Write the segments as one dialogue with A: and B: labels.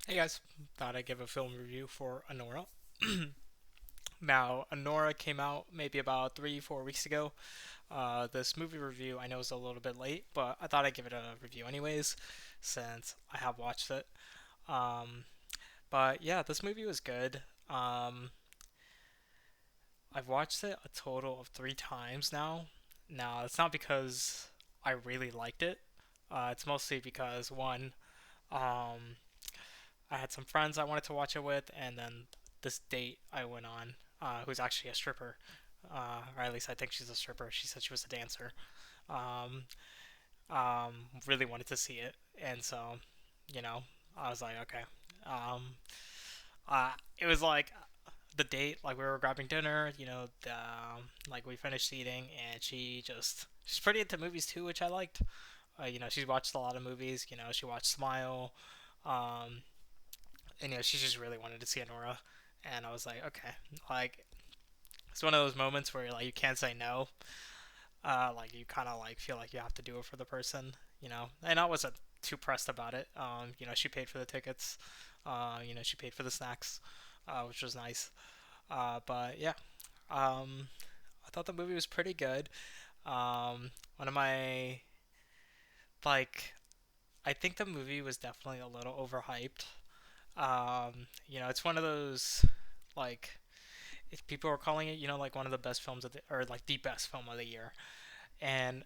A: Hey guys, thought I'd give a film review for Anora. Now, Anora came out maybe about 3, 4 weeks ago. This movie review I know is a little bit late, but I thought I'd give it a review anyways, since I have watched it. Um, but yeah, this movie was good. I've watched it a total of 3 times now. Now, it's not because I really liked it. It's mostly because one, um, I had some friends I wanted to watch it with, and then this date I went on, who's actually a stripper, or at least I think she's a stripper. She said she was a dancer. Um, really wanted to see it, and so, you know, I was like, okay. Um, it was like the date, like we were grabbing dinner, like we finished eating, and she's pretty into movies too, which I liked. She's watched a lot of movies. She watched Smile. Um, and she just really wanted to see Anora, and I was like, okay, like it's one of those moments where like you can't say no. Like you kind of like feel like you have to do it for the person, And I wasn't too pressed about it. She paid for the tickets. She paid for the snacks, which was nice. But yeah, I thought the movie was pretty good. One of my like, I think the movie was definitely a little overhyped. It's one of those like if people are calling it, like one of the best films of the or like the best film of the year, and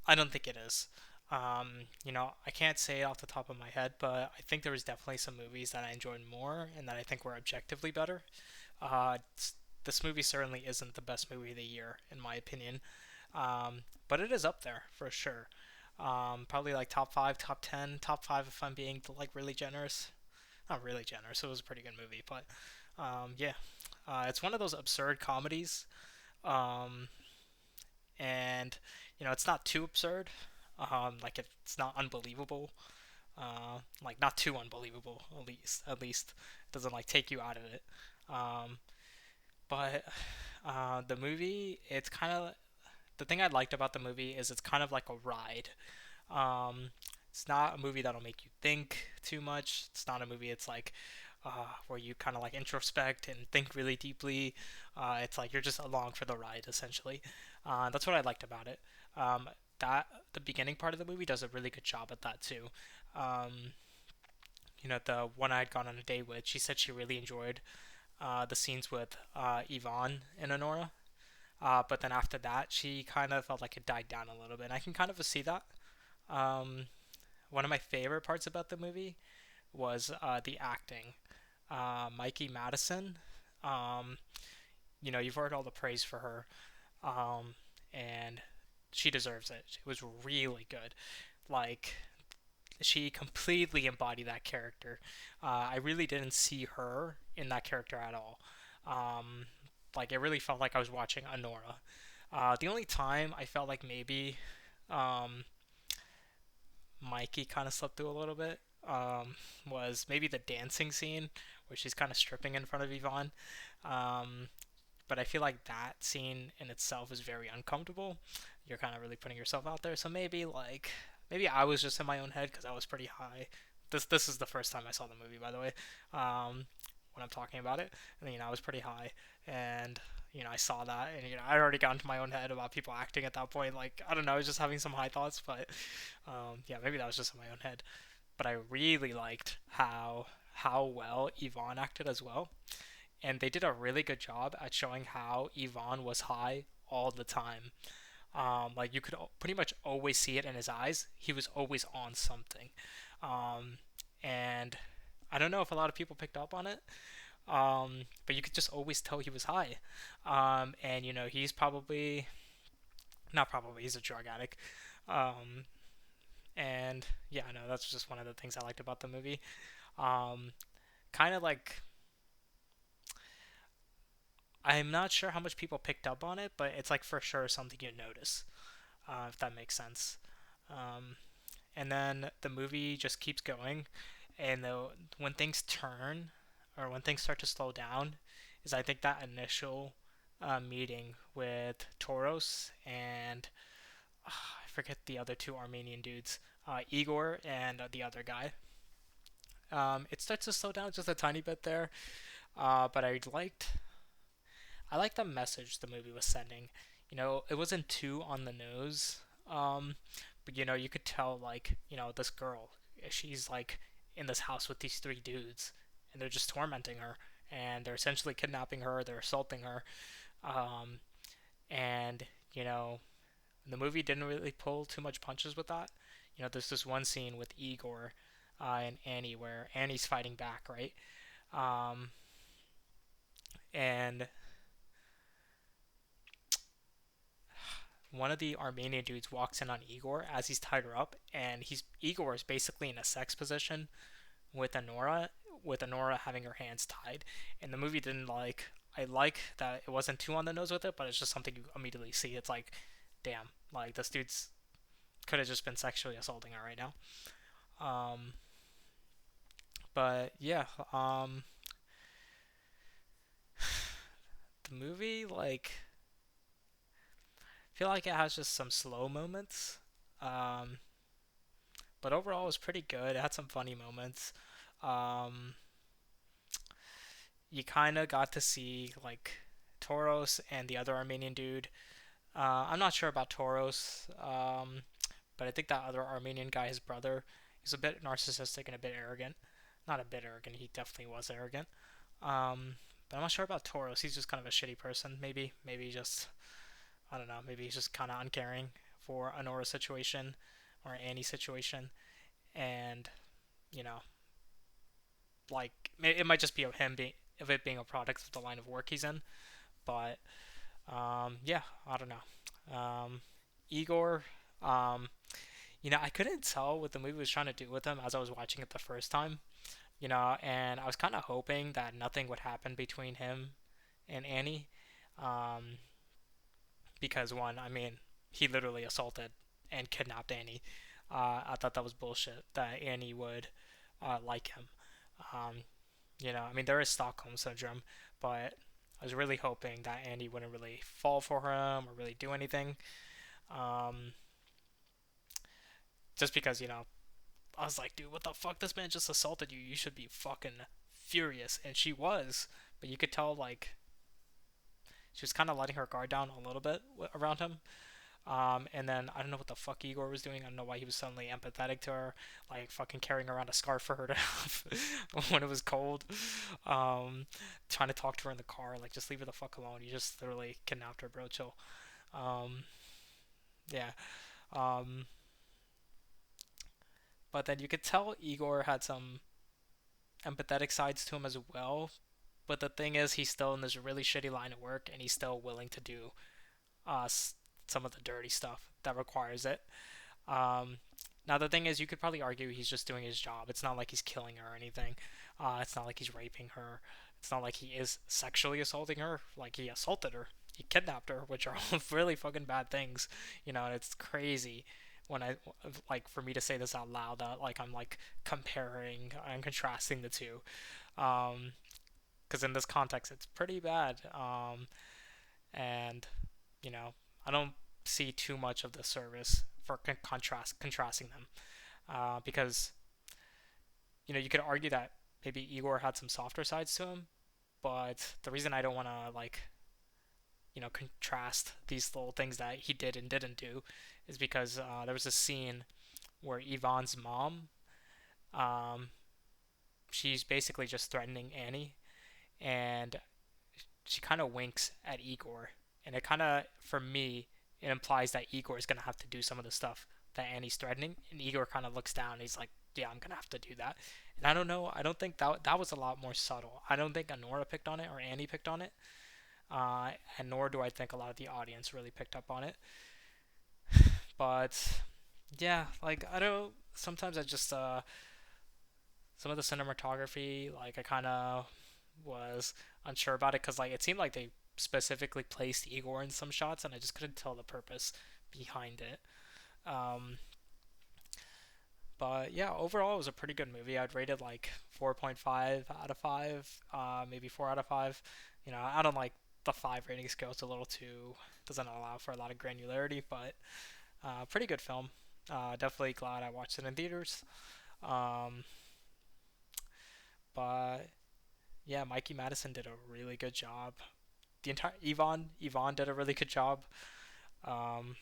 A: I don't think it is. I can't say it off the top of my head, but I think there was definitely some movies that I enjoyed more and that I think were objectively better. Uh, this movie certainly isn't the best movie of the year, in my opinion, but it is up there for sure. Probably like top five, top 10, top five if I'm being like really generous. Not really generous. It was a pretty good movie, but yeah, it's one of those absurd comedies, um, and it's not too absurd. Like it's not unbelievable. Like not too unbelievable. At least it doesn't like take you out of it. Um, but the movie, it's kind of the thing I liked about the movie is it's kind of like a ride. Um, it's not a movie that'll make you think too much. It's not a movie. It's like where you kind of like introspect and think really deeply. It's like you're just along for the ride, essentially. That's what I liked about it. That the beginning part of the movie does a really good job at that too. Um, the one I had gone on a date with, she said she really enjoyed the scenes with Yvonne and Honora. But then after that, she kind of felt like it died down a little bit. And I can kind of see that. Um, One of my favorite parts about the movie was the acting. Mikey Madison. Um, you've heard all the praise for her, and she deserves it. It was really good. Like she completely embodied that character. I really didn't see her in that character at all. Um, like it really felt like I was watching Anora. The only time I felt like maybe um, Mikey kind of slipped through a little bit was maybe the dancing scene where she's kind of stripping in front of Yvonne. Um, but I feel like that scene in itself is very uncomfortable. You're kind of really putting yourself out there, so maybe I was just in my own head because I was pretty high. This is the first time I saw the movie, by the way. When I'm talking about it, and I was pretty high, and I saw that, and I already got into my own head about people acting at that point. Like I don't know, I was just having some high thoughts, but yeah, maybe that was just in my own head. But I really liked how well Yvonne acted as well, and they did a really good job at showing how Yvonne was high all the time. Like you could pretty much always see it in his eyes. He was always on something, um, and I don't know if a lot of people picked up on it, but you could just always tell he was high. And he's probably not probably he's a drug addict. Um, and yeah, no, that's just one of the things I liked about the movie. Um, Kind of like I'm not sure how much people picked up on it, but it's like for sure something you notice, if that makes sense. Um, and then the movie just keeps going, and when things turn or when things start to slow down, is I think that initial meeting with Toros and I forget the other two Armenian dudes, Igor and the other guy. It starts to slow down just a tiny bit there, but I liked the message the movie was sending. It wasn't too on the nose, um, but you could tell like this girl, she's like in this house with these three dudes, and they're just tormenting her, and they're essentially kidnapping her, they're assaulting her, um, and you know the movie didn't really pull too much punches with that. There's this one scene with Igor and Annie where Annie's fighting back, right? Um, and one of the Armenian dudes walks in on Igor as he's tied her up, and he's Igor is basically in a sex position with Anora, with Anora having her hands tied. And the movie didn't like. I like that it wasn't too on the nose with it, but it's just something you immediately see. It's like, damn, like this dude's could have just been sexually assaulting her right now. Um, but yeah, the movie like I feel like it has just some slow moments. Um, but overall it was pretty good. It had some funny moments. Um, you kind of got to see like Toros and the other Armenian dude. I'm not sure about Toros, but I think that other Armenian guy, his brother, he's a bit narcissistic and a bit arrogant. Not a bit arrogant, he definitely was arrogant. But I'm not sure about Toros. He's just kind of a shitty person. Maybe just I don't know. Maybe he's just kind of uncaring for Anora's situation or Annie's situation, and you know, like it might just be of it being a product of the line of work he's in. But yeah, I don't know. Igor, um, I couldn't tell what the movie was trying to do with him as I was watching it the first time. And I was kind of hoping that nothing would happen between him and Annie, um, because one, I mean, he literally assaulted and kidnapped Annie. I thought that was bullshit that Annie would like him. Um, I mean, there is Stockholm syndrome, but I was really hoping that Andy wouldn't really fall for him or really do anything. Um, just because, I was like, dude, what the fuck? This man just assaulted you. You should be fucking furious. And she was, but you could tell, like, she was kind of letting her guard down a little bit around him. And then I don't know what the fuck Igor was doing. I don't know why he was suddenly empathetic to her, like fucking carrying around a scarf for her to have when it was cold. Um, Trying to talk to her in the car, like just leave her the fuck alone. You just literally kidnapped her, bro. Chill. Um, yeah. Um, but then you could tell Igor had some empathetic sides to him as well. But the thing is, he's still in this really shitty line of work, and he's still willing to do uh, some of the dirty stuff that requires it. Um, Now the thing is, you could probably argue he's just doing his job. It's not like he's killing her or anything. It's not like he's raping her. It's not like he is sexually assaulting her. Like he assaulted her, he kidnapped her, which are all really fucking bad things. And it's crazy when I like for me to say this out loud that like I'm like comparing and contrasting the two. Um, because in this context, it's pretty bad. And you know, I don't see too much of the service for contrasting them, because you could argue that maybe Igor had some softer sides to him, but the reason I don't want to like contrast these little things that he did and didn't do is because there was a scene where Ivan's mom, um, she's basically just threatening Annie, and she kind of winks at Igor, and it kind of, for me, it implies that Igor is gonna have to do some of the stuff that Annie's threatening, and Igor kind of looks down. And he's like, "Yeah, I'm gonna have to do that." And I don't know. I don't think that was a lot more subtle. I don't think Anora picked on it or Annie picked on it, and nor do I think a lot of the audience really picked up on it. But yeah, like I don't. Sometimes I just some of the cinematography, like I kind of was unsure about it because like it seemed like they specifically placed Igor in some shots, and I just couldn't tell the purpose behind it. Um, but yeah, overall it was a pretty good movie. I'd rate it like 4.5 out of 5, maybe 4 out of 5. I don't like the 5 rating scale. It's a little too doesn't allow for a lot of granularity, but pretty good film. Definitely glad I watched it in theaters. Um, But yeah, Mikey Madison did a really good job. The entire Yvonne did a really good job. Um,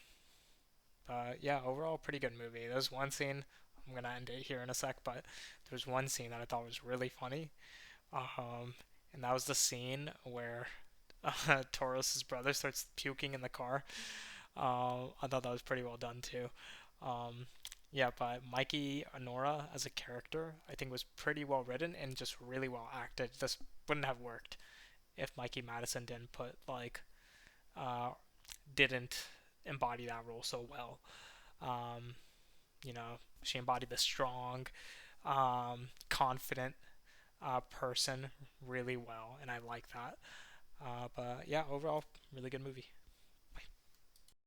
A: but yeah, overall pretty good movie. There's one scene, I'm gonna end it here in a sec, but there's one scene that I thought was really funny. Um, and that was the scene where Taurus's brother starts puking in the car. I thought that was pretty well done too. Um, yeah, but Mikey Anora as a character, I think was pretty well written and just really well acted. This wouldn't have worked if Mikey Madison uh, didn't embody that role so well. Um, she embodied the strong, confident person really well, and I like that. But yeah, overall, really good movie.